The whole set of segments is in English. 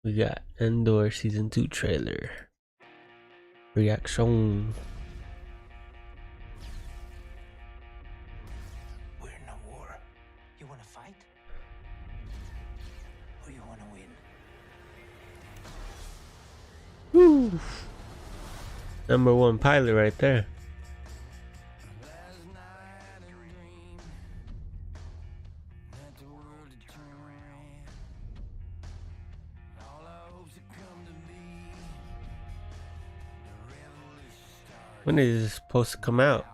We got Andor Season 2 trailer. Reaction. We're in a war. You want to fight? Or you want to win? Woo! #1 pilot right there. Last night I had a dream that the world had turned. All our hopes had come to be. The revolution started. When is this supposed to come out?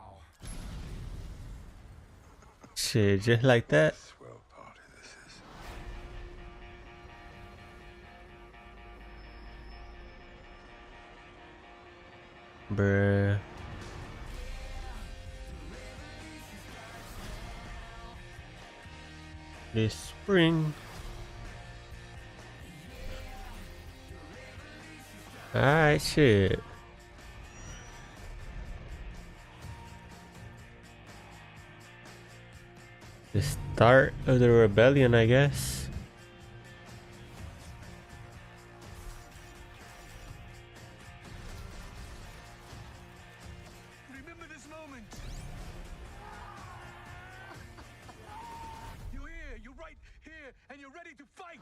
Shit, just like that. Swell party this is. Bruh. This spring. Alright, shit. The start of the rebellion, I guess. Remember this moment. You're here. You're right here, and you're ready to fight.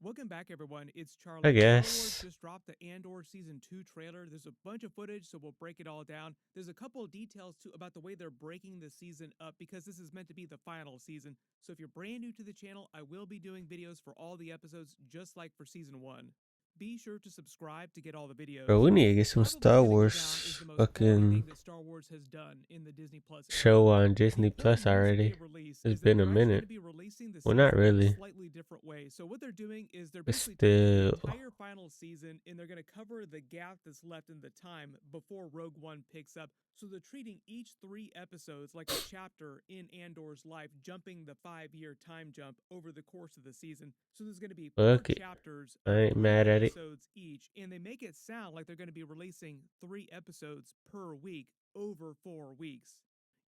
Welcome back, everyone. It's Charlie. I Star Wars guess. just dropped the Andor Season 2 trailer. There's a bunch of footage, so we'll break it all down. There's a couple of details, too, about the way they're breaking the season up, because this is meant to be the final season. So if you're brand new to the channel, I will be doing videos for all the episodes, just like for Season 1. Be sure to subscribe to get all the videos. Bro, we need to get some Probably Star gonna go down Wars as the most boring fucking thing that Star Wars has done in the Disney Plus era. show on Disney The Plus important news already. that they released It's is that been a they're actually minute. gonna be releasing the Well, not season in a really. slightly different way. So what they're doing is they're But basically taking the still. entire final season and they're going to cover the gap that's left in the time before Rogue One picks up. So they're treating each 3 episodes like a chapter in Andor's life, jumping the 5-year time jump over the course of the season. So there's going to be 4 Fuck it. chapters I of ain't 3 mad at it. episodes each, and they make it sound like they're going to be releasing 3 episodes per week over 4 weeks.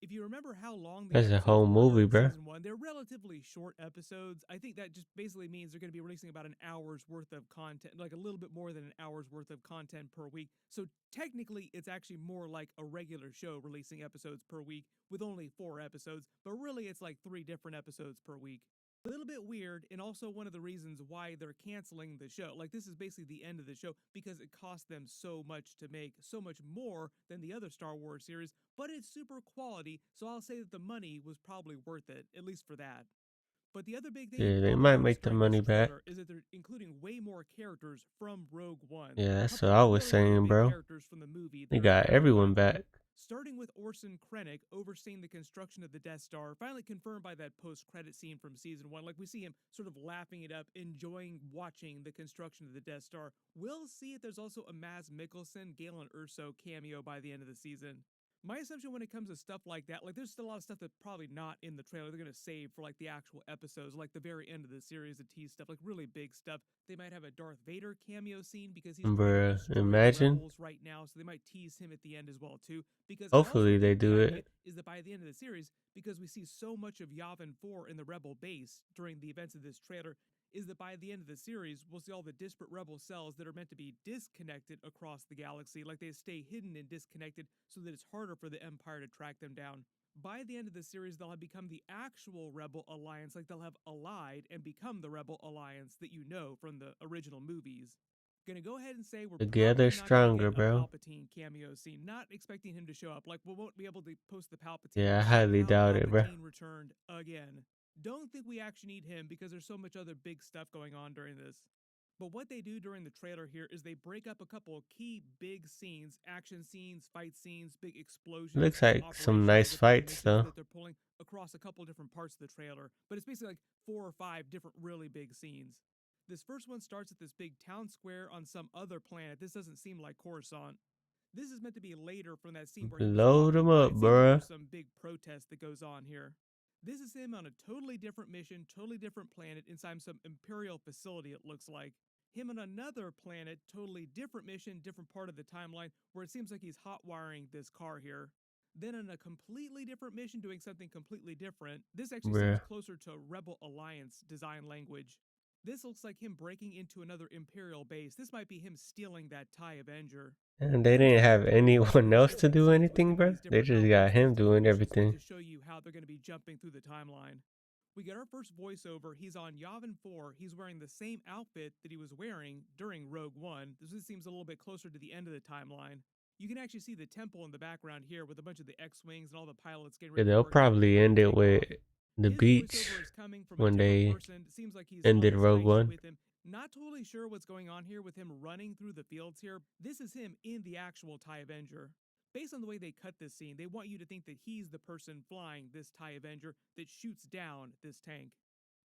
If you remember how long the That's a episodes whole were movie, in bro. Season 1, they're relatively short episodes. I think that just basically means they're going to be releasing about an hour's worth of content, like a little bit more than an hour's worth of content per week. So technically, it's actually more like a regular show releasing episodes per week with only 4 episodes, but really it's like 3 different episodes per week. A little bit weird, and also one of the reasons why they're canceling the show. Like, this is basically the end of the show because it cost them so much to make, so much more than the other Star Wars series, but it's super quality, so I'll say that the money was probably worth it, at least for that. But the other big thing Yeah, you they probably might noticed make the during money this back. trailer is that they're including way more characters from Rogue One. Yeah, A that's couple what of I was really, saying, big bro. characters from the movie They that are got coming everyone back. back. Starting with Orson Krennic overseeing the construction of the Death Star, finally confirmed by that post-credit scene from Season 1. Like, we see him sort of laughing it up, enjoying watching the construction of the Death Star. We'll see if there's also a Mads Mikkelsen, Galen Erso cameo by the end of the season. My assumption when it comes to stuff like that, like, there's still a lot of stuff that's probably not in the trailer. They're going to save for, like, the actual episodes, like the very end of the series, the tease stuff, like really big stuff. They might have a Darth Vader cameo scene because he's writing the Bruh, story of the imagine. Rebels right now, so they might tease him at the end as well, too. Because I also Hopefully they think the do idea it. is that by the end of the series, because we see so much of Yavin 4 in the Rebel base during the events of this trailer, is that by the end of the series, we'll see all the disparate Rebel cells that are meant to be disconnected across the galaxy, like they stay hidden and disconnected so that it's harder for the Empire to track them down. By the end of the series, they'll have become the actual Rebel Alliance, like they'll have allied and become the Rebel Alliance that you know from the original movies. Gonna go ahead and say we're Together probably not gonna stronger, get a bro. Palpatine cameo scene. Not expecting him to show up. Like, we won't be able to post the Palpatine. Yeah, I and highly somehow doubt it, bro. Palpatine returned again. Don't think we actually need him because there's so much other big stuff going on during this. But what they do during the trailer here is they break up a couple of key big scenes, action scenes, fight scenes, big explosions. Looks like some operational nice different fights, missions though. that they're pulling across a couple different parts of the trailer. But it's basically like 4 or 5 different really big scenes. This first one starts at this big town square on some other planet. This doesn't seem like Coruscant. This is meant to be later from that scene where he was Load walking them by. up, It seems like bruh. there's some big protest that goes on here. This is him on a totally different mission, totally different planet, inside some Imperial facility, it looks like. Him on another planet, totally different mission, different part of the timeline, where it seems like he's hot wiring this car here. Then on a completely different mission doing something completely different. This actually seems Bruh. closer to Rebel Alliance design language. This looks like him breaking into another Imperial base. This might be him stealing that TIE Avenger. And they Then didn't just have like Andor, we anyone get else to different do scenes with anything, him in bro. these They different just got outfits, him these different doing missions everything. to show you how they're going to be jumping through the timeline. We get our first voiceover. He's on Yavin 4. He's wearing the same outfit that he was wearing during Rogue One. This seems a little bit closer to the end of the timeline. You can actually see the temple in the background here with a bunch of the X-wings and all the pilots getting Yeah, ready to they'll work out, probably ready to end it take with off. the His beach voiceover is coming from a when different they person. It seems like he's on ended his Rogue night shift One. with him. Not totally sure what's going on here with him running through the fields here. This is him in the actual TIE Avenger. Based on the way they cut this scene, they want you to think that he's the person flying this TIE Avenger that shoots down this tank.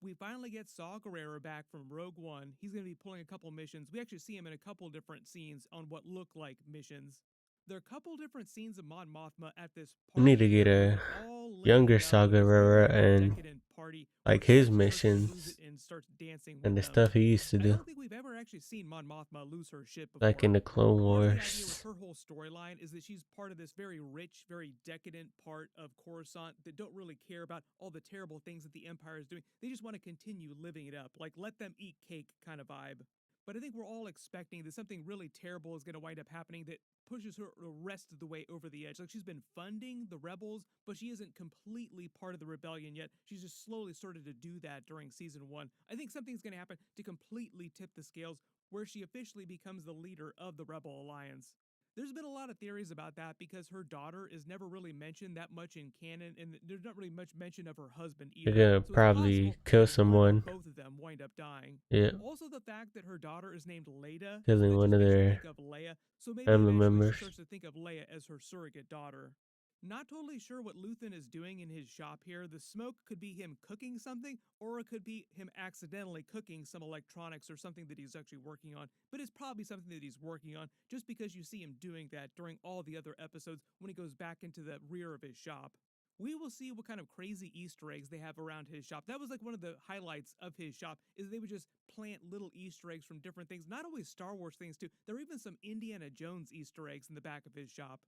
We finally get Saw Gerrera back from Rogue One. He's going to be pulling a couple missions. We actually see him in a couple different scenes on what look like missions. There are a couple different scenes of Mon Mothma at this We party need to get here where a they're all living younger it up Saw with this very, Gerrera very and decadent party where like she his actually starts to lose it missions and starts dancing and with the them. stuff he used to I do, don't think we've ever actually seen Mon Mothma lose her shit like in before. the Clone Part of the idea with Wars. her whole storyline is that she's part of this very rich, very decadent part of Coruscant that don't really care about all the terrible things that the Empire is doing. They just want to continue living it up, like let them eat cake kind of vibe. But I think we're all expecting that something really terrible is going to wind up happening that pushes her the rest of the way over the edge. Like she's been funding the rebels, but she isn't completely part of the rebellion yet. She's just slowly started to do that during season 1. I think something's going to happen to completely tip the scales where she officially becomes the leader of the Rebel Alliance. There's been a lot of theories about that because her daughter is never really mentioned that much in canon, and there's not really much mention of her husband They're either. gonna So it's probably possible kill that one or someone. both of them wind up dying. Yeah, Also, the fact that her daughter is named Leda, so killing that one just of makes you their think of Leia. So maybe family eventually she members. starts to think of Leia as her surrogate daughter. Not totally sure what Luthen is doing in his shop here. The smoke could be him cooking something, or it could be him accidentally cooking some electronics or something that he's actually working on. But it's probably something that he's working on just because you see him doing that during all the other episodes when he goes back into the rear of his shop. We will see what kind of crazy Easter eggs they have around his shop. That was like one of the highlights of his shop is they would just plant little Easter eggs from different things, not always Star Wars things too. There are even some Indiana Jones Easter eggs in the back of his shop.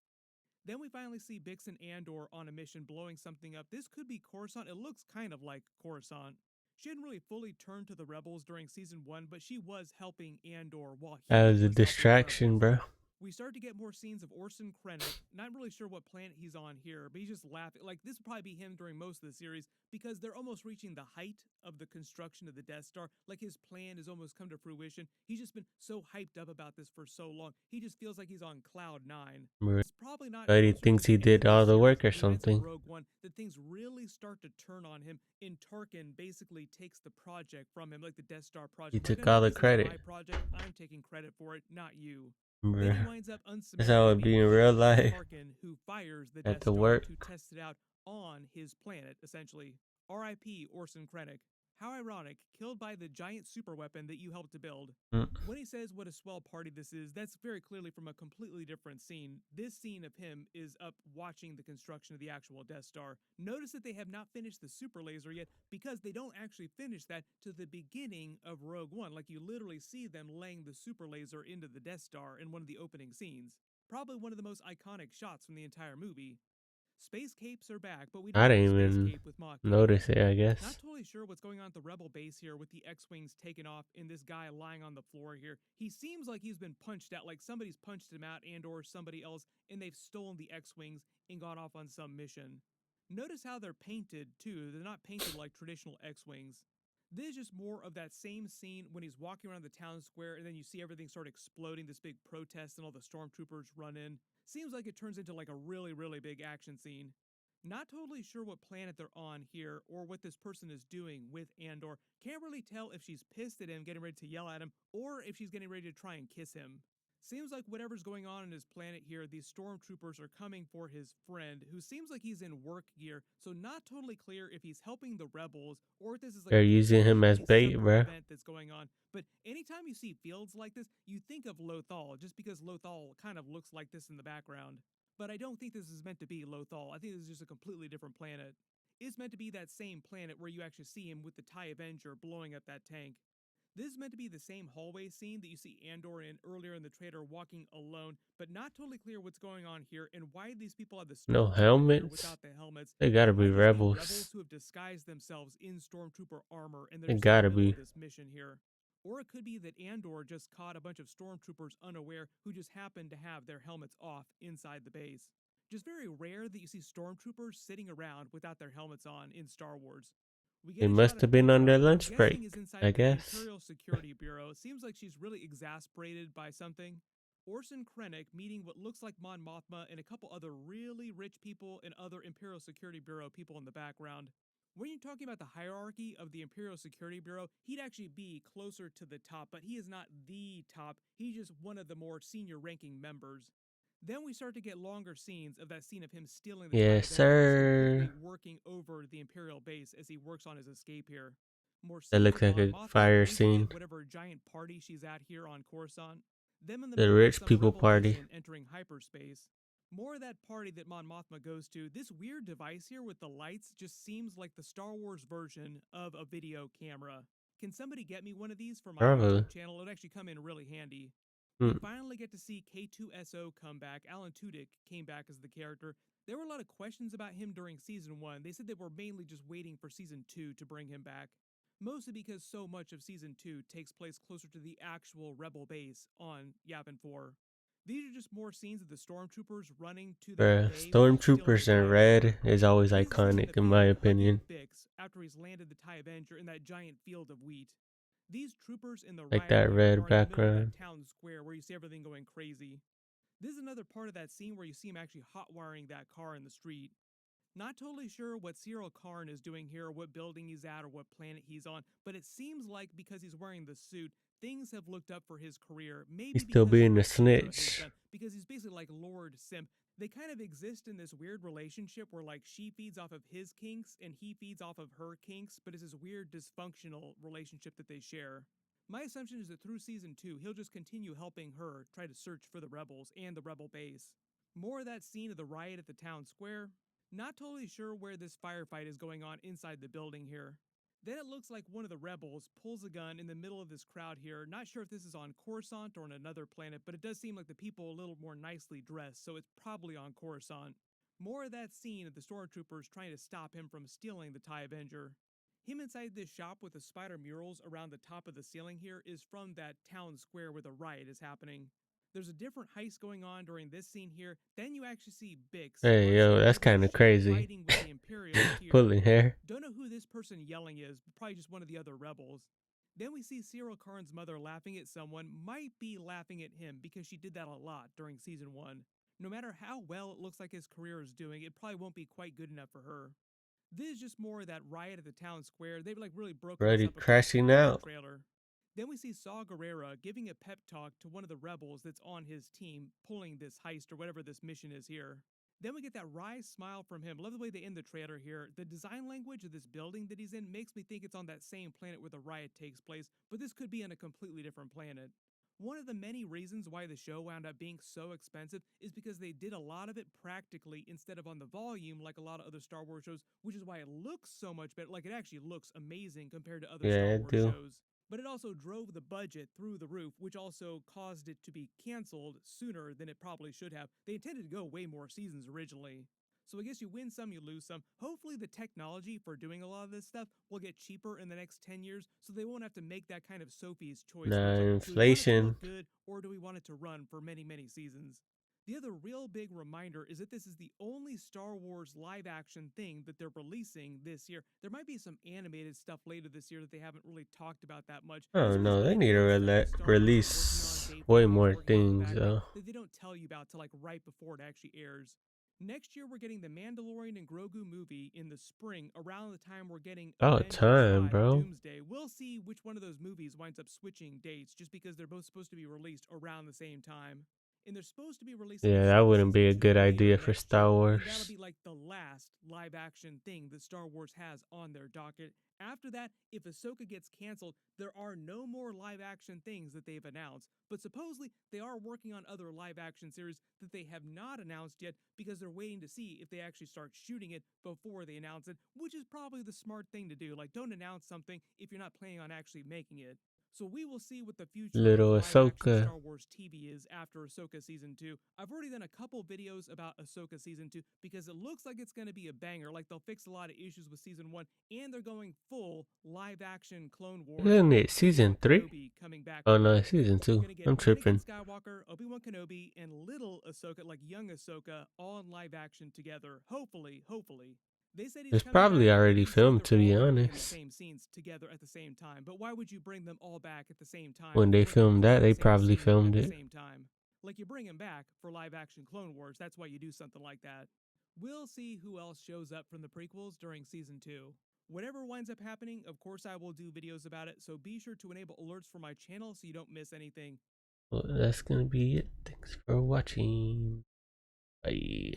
Then we finally see Bix and Andor on a mission blowing something up. This could be Coruscant. It looks kind of like Coruscant. She hadn't really fully turned to the rebels during season 1, but she was helping Andor while That he was a was helping the distraction, rebels. bro. We start to get more scenes of Orson Krennic. Not really sure what planet he's on here, but he's just laughing. Like, this would probably be him during most of the series because they're almost reaching the height of the construction of the Death Star. Like, his plan has almost come to fruition. He's just been so hyped up about this for so long. He just feels like he's on cloud 9. Right. It's probably not But he closer to thinks the he end did of this all the series work or or the events of something. Rogue One that things really start to turn on him, and Tarkin basically takes the project from him, like the Death Star project. He Like, took I know all the this is credit, my project. I'm taking credit for it, not you. bro. Then he winds up That's how unsummarily it be being in killed real by life. Tarkin, who fires the At Death the Star work. to test it out on his planet, essentially. R.I.P. Orson Krennic. How ironic, killed by the giant superweapon that you helped to build. Mm. When he says what a swell party this is, that's very clearly from a completely different scene. This scene of him is up watching the construction of the actual Death Star. Notice that they have not finished the super laser yet because they don't actually finish that to the beginning of Rogue One. Like, you literally see them laying the super laser into the Death Star in one of the opening scenes. Probably one of the most iconic shots from the entire movie. Space capes are back, but we don't I get a didn't space even cape with Mach 8. notice it, I Not guess. totally sure what's going on at the rebel base here with the X-Wings taken off and this guy lying on the floor here. He seems like he's been punched out, like somebody's punched him out and or somebody else, and they've stolen the X-Wings and gone off on some mission. Notice how they're painted too. They're not painted like traditional X-Wings. This is just more of that same scene when he's walking around the town square and then you see everything start exploding, this big protest, and all the stormtroopers run in. Seems like it turns into like a really, really big action scene. Not totally sure what planet they're on here or what this person is doing with Andor. Can't really tell if she's pissed at him, getting ready to yell at him, or if she's getting ready to try and kiss him. Seems like whatever's going on in his planet here, these stormtroopers are coming for his friend, who seems like he's in work gear, so not totally clear if he's helping the rebels or if this is like They're a using him as completely bait, separate bro. event that's going on. But anytime you see fields like this, you think of Lothal, just because Lothal kind of looks like this in the background. But I don't think this is meant to be Lothal. I think this is just a completely different planet. It's meant to be that same planet where you actually see him with the TIE Avenger blowing up that tank. This is meant to be the same hallway scene that you see Andor in earlier in the trailer walking alone, but not totally clear what's going on here and why these people have the No stormtrooper gear helmets. without the helmets. They gotta They be might just be rebels rebels. who have disguised themselves in stormtrooper armor and they're They just in the gotta middle of be. this mission here. Or it could be that Andor just caught a bunch of stormtroopers unaware who just happened to have their helmets off inside the base. Just very rare that you see stormtroopers sitting around without their helmets on in Star Wars. We They get a shot must of have been on Hera, their who I'm lunch guessing is break, I inside the guess. Imperial Security Bureau. Seems like she's really exasperated by something. Orson Krennic meeting what looks like Mon Mothma and a couple other really rich people and other Imperial Security Bureau people in the background. When you're talking about the hierarchy of the Imperial Security Bureau, he'd actually be closer to the top, but he is not the top. He's just one of the more senior ranking members. Then we start to get longer scenes of that scene of him stealing the TIE Yes, Avenger, just completely sir. working over the Imperial base as he works on his escape here. More That scenes looks of like Mon a Mothma fire losing scene. it, whatever giant party she's at here on Coruscant. Them in the The middle of rich some people party. revelation entering hyperspace. More of that party that Mon Mothma goes to. This weird device here with the lights just seems like the Star Wars version of a video camera. Can somebody get me one of these for my Probably. YouTube channel? It'd actually come in really handy. We Hmm. finally get to see K2SO come back. Alan Tudyk came back as the character. There were a lot of questions about him during season 1. They said they were mainly just waiting for season 2 to bring him back. Mostly because so much of season 2 takes place closer to the actual rebel base on Yavin 4. These are just more scenes of the stormtroopers running to their Bruh, day while they're still in the stormtroopers in TIE red Fighter. is always This is the scene iconic of in my him hugging opinion. Bix after he's landed the TIE Avenger in that giant field of wheat. These troopers in the Like riot that gear red are in the middle of background. that town square where you see everything going crazy. This is another part of that scene where you see him actually hot wiring that car in the street. Not totally sure what Cyril Karn is doing here, or what building he's at, or what planet he's on, but it seems like because he's wearing the suit, things have looked up for his career. He's Maybe still because of being a what Ezra has snitch. done, because he's basically like Lord Simp. They kind of exist in this weird relationship where like she feeds off of his kinks and he feeds off of her kinks, but it's this weird dysfunctional relationship that they share. My assumption is that through season 2, he'll just continue helping her try to search for the rebels and the rebel base. More of that scene of the riot at the town square. Not totally sure where this firefight is going on inside the building here. Then it looks like one of the rebels pulls a gun in the middle of this crowd here. Not sure if this is on Coruscant or on another planet, but it does seem like the people are a little more nicely dressed, so it's probably on Coruscant. More of that scene of the stormtroopers trying to stop him from stealing the TIE Avenger. Him inside this shop with the spider murals around the top of the ceiling here is from that town square where the riot is happening. There's a different heist going on during this scene here. Then you actually see Bix Hey, on yo, some that's other kind of ship crazy. fighting with the Imperials here. Pulling hair. Don't know who this person yelling is, but probably just one of the other rebels. Then we see Cyril Karn's mother laughing at someone, might be laughing at him because she did that a lot during season 1. No matter how well it looks like his career is doing, it probably won't be quite good enough for her. This is just more of that riot at the town square. They've like really broken this Ready up a bunch crashing in the out. trailer. Then we see Saw Gerrera giving a pep talk to one of the rebels that's on his team, pulling this heist or whatever this mission is here. Then we get that wry smile from him. Love the way they end the trailer here. The design language of this building that he's in makes me think it's on that same planet where the riot takes place, but this could be on a completely different planet. One of the many reasons why the show wound up being so expensive is because they did a lot of it practically instead of on the volume like a lot of other Star Wars shows, which is why it looks so much better. Like, it actually looks amazing compared to other Yeah, Star I Wars do. shows. But it also drove the budget through the roof, which also caused it to be canceled sooner than it probably should have. They intended to go way more seasons originally. So I guess you win some, you lose some. Hopefully the technology for doing a lot of this stuff will get cheaper in the next 10 years, so they won't have to make that kind of Sophie's choice where Nah, it's like, do we want it to inflation. look good, or do we want it to run for many, many seasons? The other real big reminder is that this is the only Star Wars live action thing that they're releasing this year. There might be some animated stuff later this year that they haven't really talked about that much. I There's don't always know. They need to animated stuff that Star Wars is working on, release Dave way Filoni's more working on in the things, background though. that they don't tell you about till like right before it actually airs. Next year, we're getting the Mandalorian and Grogu movie in the spring, around the time we're getting About Avengers time, 5 bro. Doomsday. We'll see which one of those movies winds up switching dates, just because they're both supposed to be released around the same time. And they're supposed to be releasing Yeah, that Ahsoka wouldn't be Season a 2 good later idea for next year, Star and that'll Wars. be like the last live action thing that Star Wars has on their docket. After that, if Ahsoka gets canceled, there are no more live action things that they've announced. But supposedly, they are working on other live action series that they have not announced yet because they're waiting to see if they actually start shooting it before they announce it, which is probably the smart thing to do. Like, don't announce something if you're not planning on actually making it. So we will see what the future Little of live-action Ahsoka. Star Wars TV is after Ahsoka Season 2. I've already done a couple videos about Ahsoka Season 2 because it looks like it's going to be a banger. Like they'll fix a lot of issues with Season 1 and they're going full live-action Clone Wars. Isn't it season Obi-Wan 3? Kenobi coming back. Oh from no, the it's season prequels. So we're 2. gonna get I'm tripping. Anakin Skywalker, Obi-Wan Kenobi, and little Ahsoka, like young Ahsoka, all in live action together. Hopefully. They said he's It's coming probably back, already you see filmed, they're to be all gonna in the honest. same scenes together at the same time. But why would you bring them all back at the same time? When they if they're filmed that, in the they same probably scene filmed at it. the same time? Like you bring them back for live action Clone Wars. That's why you do something like that. We'll see who else shows up from the prequels during season 2. Whatever winds up happening, of course I will do videos about it, so be sure to enable alerts for my channel so you don't miss anything. Well, that's gonna be it. Thanks for watching. Bye.